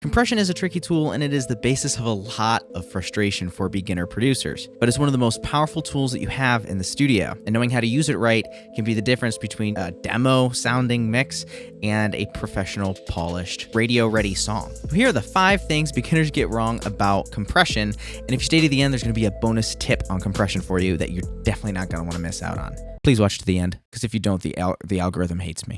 Compression is a tricky tool and it is the basis of a lot of frustration for beginner producers, but it's one of the most powerful tools that you have in the studio, and knowing how to use it right can be the difference between a demo sounding mix and a professional, polished, radio-ready song. Here are the 5 things beginners get wrong about compression, and if you stay to the end, there's going to be a bonus tip on compression for you that you're definitely not going to want to miss out on. Please watch to the end, because if you don't, the algorithm hates me.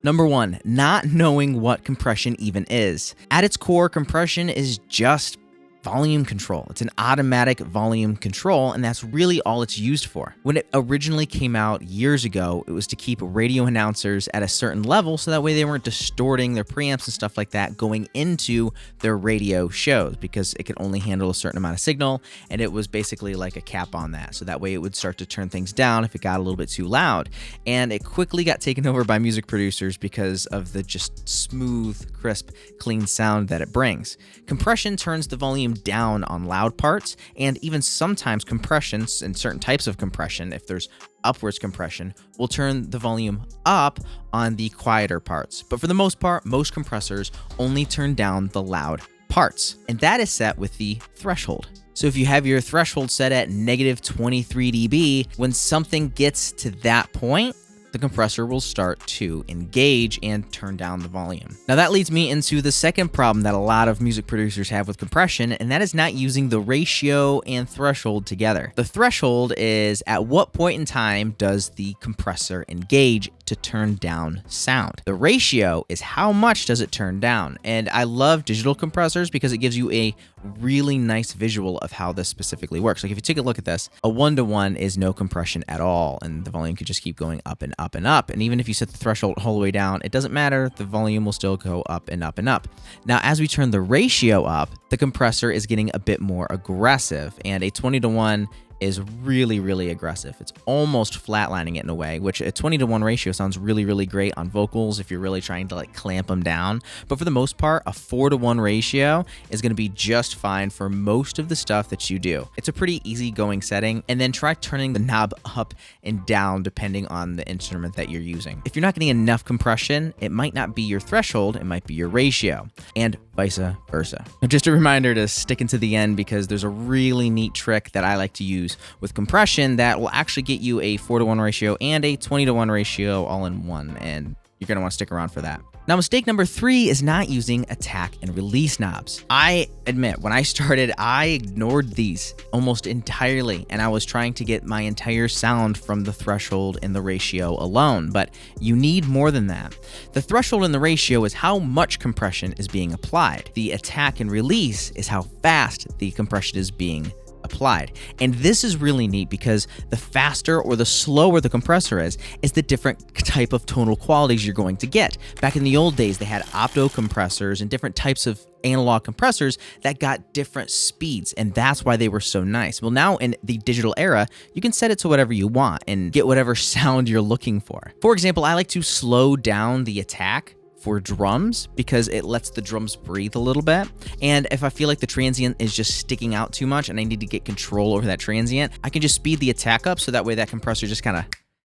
Number 1, not knowing what compression even is. At its core, compression is just volume control. It's an automatic volume control, and that's really all it's used for. When it originally came out years ago, it was to keep radio announcers at a certain level so that way they weren't distorting their preamps and stuff like that going into their radio shows, because it could only handle a certain amount of signal, and it was basically like a cap on that. So that way it would start to turn things down if it got a little bit too loud. And it quickly got taken over by music producers because of the just smooth, crisp, clean sound that it brings. Compression turns the volume down on loud parts, and even sometimes compressions and certain types of compression, if there's upwards compression, will turn the volume up on the quieter parts. But for the most part, most compressors only turn down the loud parts, and that is set with the threshold. So if you have your threshold set at negative 23 dB, when something gets to that point, the compressor will start to engage and turn down the volume. Now that leads me into the second problem that a lot of music producers have with compression, and that is not using the ratio and threshold together. The threshold is at what point in time does the compressor engage to turn down sound. The ratio is how much does it turn down. And I love digital compressors because it gives you a really nice visual of how this specifically works. Like if you take a look at this, a 1-to-1 is no compression at all, and the volume could just keep going up and up and up. And even if you set the threshold all the way down, it doesn't matter, the volume will still go up and up and up. Now, as we turn the ratio up, the compressor is getting a bit more aggressive, and a 20-to-1 is really, really aggressive. It's almost flatlining it in a way, which a 20-to-1 ratio sounds really, really great on vocals if you're really trying to like clamp them down. But for the most part, a 4-to-1 ratio is going to be just fine for most of the stuff that you do. It's a pretty easygoing setting, and then try turning the knob up and down depending on the instrument that you're using. If you're not getting enough compression, it might not be your threshold, it might be your ratio, and vice versa. Just a reminder to stick into the end, because there's a really neat trick that I like to use with compression that will actually get you a 4-to-1 ratio and a 20-to-1 ratio all in one, and you're going to want to stick around for that. Now, mistake number 3 is not using attack and release knobs. I admit, when I started, I ignored these almost entirely, and I was trying to get my entire sound from the threshold and the ratio alone, but you need more than that. The threshold and the ratio is how much compression is being applied. The attack and release is how fast the compression is being applied. And this is really neat because the faster or the slower the compressor is the different type of tonal qualities you're going to get. Back in the old days, they had opto compressors and different types of analog compressors that got different speeds, and that's why they were so nice. Well, now in the digital era, you can set it to whatever you want and get whatever sound you're looking for. For example, I like to slow down the attack for drums because it lets the drums breathe a little bit. And if I feel like the transient is just sticking out too much and I need to get control over that transient, I can just speed the attack up so that way that compressor just kind of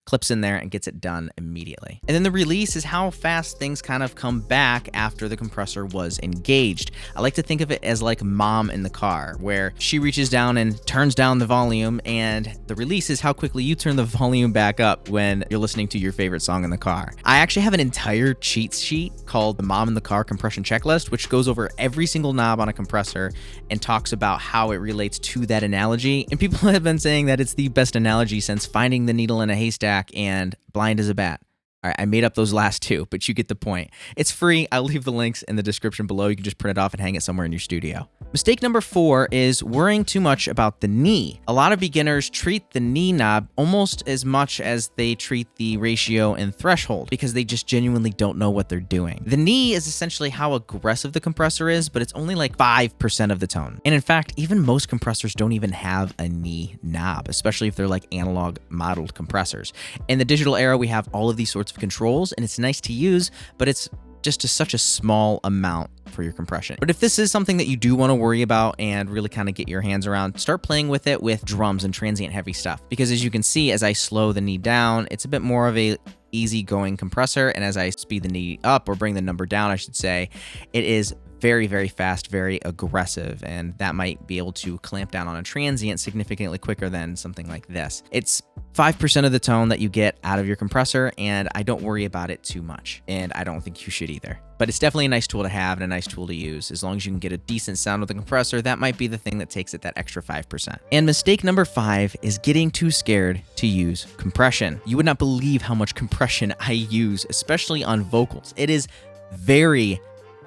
clips in there and gets it done immediately. And then the release is how fast things kind of come back after the compressor was engaged. I like to think of it as like mom in the car, where she reaches down and turns down the volume, and the release is how quickly you turn the volume back up when you're listening to your favorite song in the car. I actually have an entire cheat sheet called the Mom in the Car Compression Checklist, which goes over every single knob on a compressor and talks about how it relates to that analogy. And people have been saying that it's the best analogy since finding the needle in a haystack and blind as a bat. All right, I made up those last 2, but you get the point. It's free. I'll leave the links in the description below. You can just print it off and hang it somewhere in your studio. Mistake number 4 is worrying too much about the knee. A lot of beginners treat the knee knob almost as much as they treat the ratio and threshold because they just genuinely don't know what they're doing. The knee is essentially how aggressive the compressor is, but it's only like 5% of the tone. And in fact, even most compressors don't even have a knee knob, especially if they're like analog modeled compressors. In the digital era, we have all of these sorts of controls, and it's nice to use, but it's just such a small amount for your compression. But if this is something that you do want to worry about and really kind of get your hands around, start playing with it with drums and transient heavy stuff. Because as you can see, as I slow the knee down, it's a bit more of a easygoing compressor, and as I speed the knee up, or bring the number down, I should say, it is very, very fast, very aggressive, and that might be able to clamp down on a transient significantly quicker than something like this. It's 5% of the tone that you get out of your compressor, and I don't worry about it too much, and I don't think you should either. But it's definitely a nice tool to have and a nice tool to use. As long as you can get a decent sound with the compressor, that might be the thing that takes it that extra 5%. And mistake number 5 is getting too scared to use compression. You would not believe how much compression I use, especially on vocals. It is very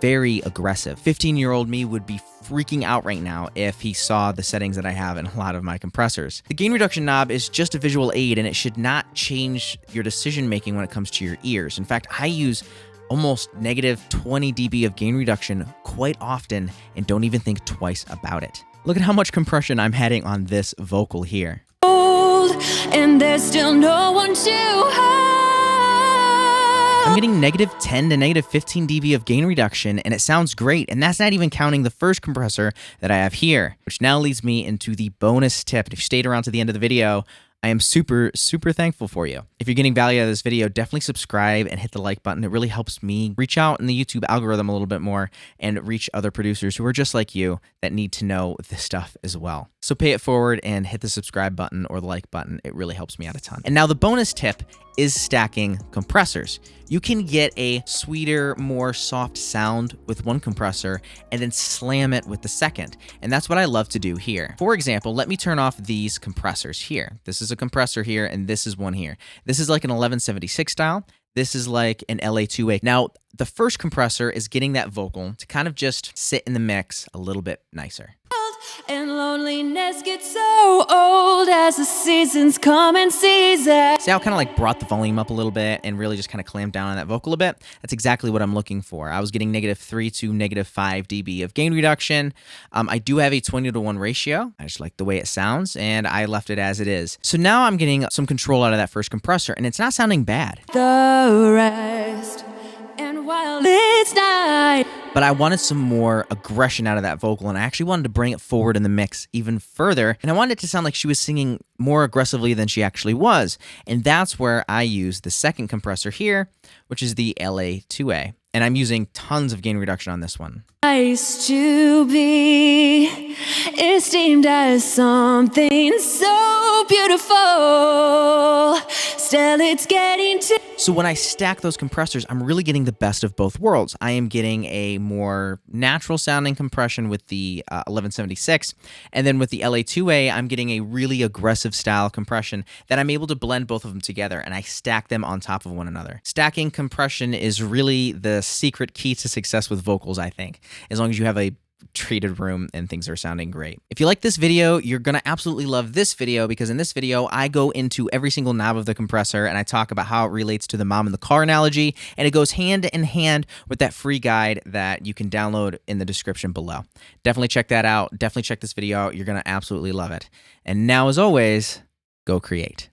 aggressive. 15-year-old me would be freaking out right now if he saw the settings that I have in a lot of my compressors. The gain reduction knob is just a visual aid, and it should not change your decision making when it comes to your ears. In fact, I use almost negative 20 dB of gain reduction quite often and don't even think twice about it. Look at how much compression I'm adding on this vocal here. And there's still no one to I'm getting negative 10 to negative 15 dB of gain reduction, and it sounds great. And that's not even counting the first compressor that I have here, which now leads me into the bonus tip. If you stayed around to the end of the video, I am super thankful for you. If you're getting value out of this video, definitely subscribe and hit the like button. It really helps me reach out in the YouTube algorithm a little bit more and reach other producers who are just like you that need to know this stuff as well. So pay it forward and hit the subscribe button or the like button. It really helps me out a ton. And now the bonus tip is stacking compressors. You can get a sweeter, more soft sound with one compressor and then slam it with the second. And that's what I love to do here. For example, let me turn off these compressors here. This is a compressor here, and this is one here. This is like an 1176 style. This is like an LA2A. Now, the first compressor is getting that vocal to kind of just sit in the mix a little bit nicer. And loneliness gets so old as the seasons come and season. See how I kind of like brought the volume up a little bit and really just kind of clamped down on that vocal a bit? That's exactly what I'm looking for. I was getting negative 3 to negative 5 dB of gain reduction. I do have a 20:1 ratio. I just like the way it sounds, and I left it as it is. So now I'm getting some control out of that first compressor, and it's not sounding bad. The rest, and while it's night. But I wanted some more aggression out of that vocal, and I actually wanted to bring it forward in the mix even further, and I wanted it to sound like she was singing more aggressively than she actually was, and that's where I use the second compressor here, which is the LA2A, and I'm using tons of gain reduction on this one. Nice to be esteemed as something so beautiful. Still, it's getting to. So when I stack those compressors, I'm really getting the best of both worlds. I am getting a more natural sounding compression with the 1176, and then with the LA2A, I'm getting a really aggressive style compression that I'm able to blend both of them together, and I stack them on top of one another. Stacking compression is really the secret key to success with vocals, I think, as long as you have a treated room and things are sounding great. If you like this video, you're gonna absolutely love this video, because in this video, I go into every single knob of the compressor and I talk about how it relates to the mom in the car analogy, and it goes hand in hand with that free guide that you can download in the description below. Definitely check that out. Definitely check this video out. You're gonna absolutely love it. And now, as always, go create.